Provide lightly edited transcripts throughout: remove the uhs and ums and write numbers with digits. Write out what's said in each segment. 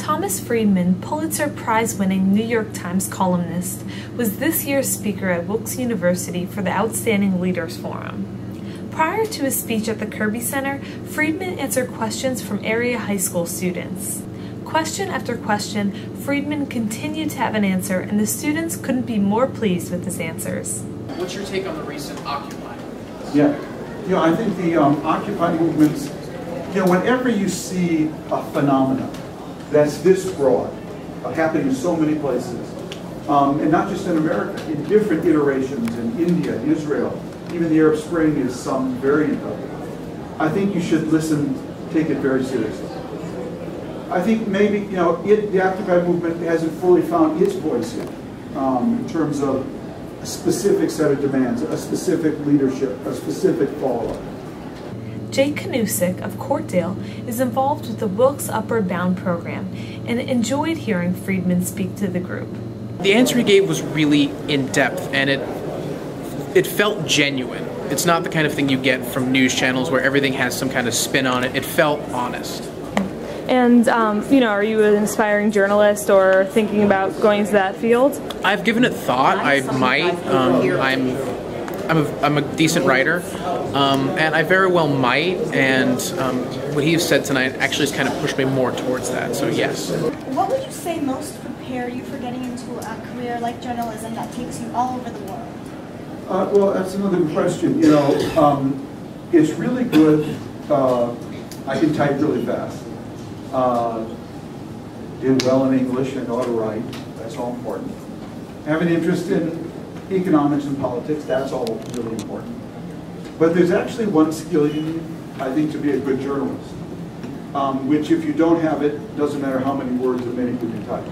Thomas Friedman, Pulitzer Prize-winning New York Times columnist, was this year's speaker at Wilkes University for the Outstanding Leaders Forum. Prior to his speech at the Kirby Center, Friedman answered questions from area high school students. Question after question, Friedman continued to have an answer, and the students couldn't be more pleased with his answers. What's your take on the recent Occupy? Yeah, I think the Occupy movements, whenever you see a phenomenon that's this broad, happening in so many places, and not just in America, in different iterations in India, Israel, even the Arab Spring is some variant of it. I think you should take it very seriously. I think maybe, the Occupy movement hasn't fully found its voice yet in terms of a specific set of demands, a specific leadership, a specific follow-up. Jay Guzik of Courtdale is involved with the Wilkes Upward Bound program and enjoyed hearing Friedman speak to the group. The answer he gave was really in-depth, and it felt genuine. It's not the kind of thing you get from news channels where everything has some kind of spin on it. It felt honest. And, are you an aspiring journalist or thinking about going into that field? I've given it thought. I might. I'm a decent writer, and I very well might, and what he said tonight actually has kind of pushed me more towards that, so yes. What would you say most prepared you for getting into a career like journalism that takes you all over the world? Well, that's another good question. It's really good. I can type really fast. Did well in English and know how to write. That's all important. Have an interest in economics and politics. That's all really important. But there's actually one skill you need, I think, to be a good journalist, which if you don't have it, doesn't matter how many words or many you can type.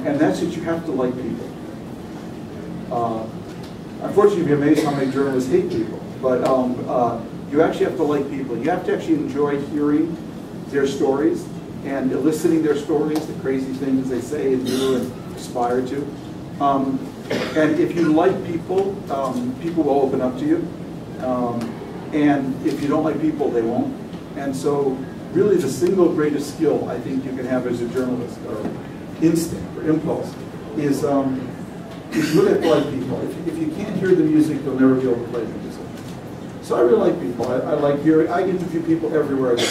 And that's that you have to like people. Unfortunately, you'd be amazed how many journalists hate people. But you actually have to like people. You have to actually enjoy hearing their stories and eliciting their stories, the crazy things they say and do and aspire to. And if you like people, people will open up to you. And if you don't like people, they won't. And so really the single greatest skill I think you can have as a journalist, or instinct or impulse, is really have to like people. If you can't hear the music, you'll never be able to play the music. So I really like people. I like hearing. I interview people everywhere I go.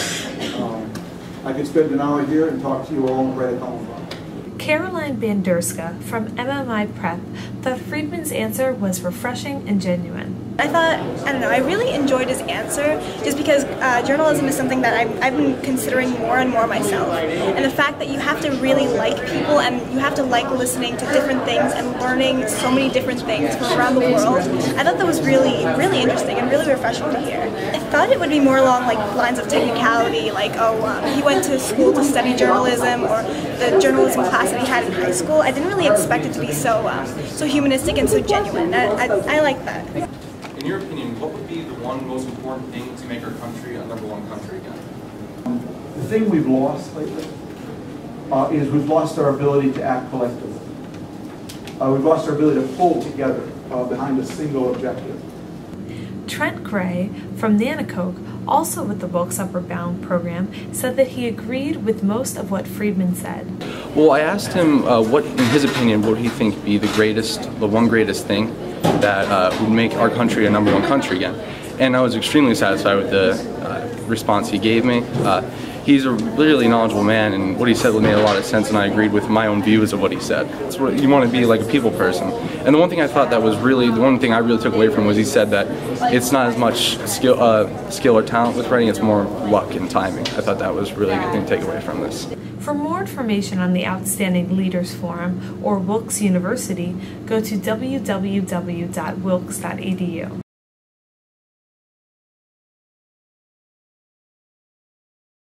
I could spend an hour here and talk to you all and write a column about it. Caroline Bendersky from MMI Prep thought Friedman's answer was refreshing and genuine. I really enjoyed his answer just because journalism is something that I've been considering more and more myself. And the fact that you have to really like people and you have to like listening to different things and learning so many different things from around the world, I thought that was really, really interesting and really refreshing to hear. I thought it would be more along lines of technicality, like, he went to school to study journalism, or the journalism class that he had in high school. I didn't really expect it to be so humanistic and so genuine. I like that. In your opinion, what would be the one most important thing to make our country a #1 country again? The thing we've lost lately is we've lost our ability to act collectively. We've lost our ability to pull together behind a single objective. Trent Gray from Nanticoke, also with the Wilkes Upward Bound program, said that he agreed with most of what Friedman said. Well, I asked him what, in his opinion, would he think be the one greatest thing that would make our country a #1 country again. And I was extremely satisfied with the response he gave me. He's a really knowledgeable man, and what he said made a lot of sense, and I agreed with my own views of what he said. It's what you want to be, like a people person. And the one thing I thought that was really, the one thing I really took away from was he said that it's not as much skill or talent with writing, it's more luck and timing. I thought that was really a good thing to take away from this. For more information on the Outstanding Leaders Forum or Wilkes University, go to www.wilkes.edu.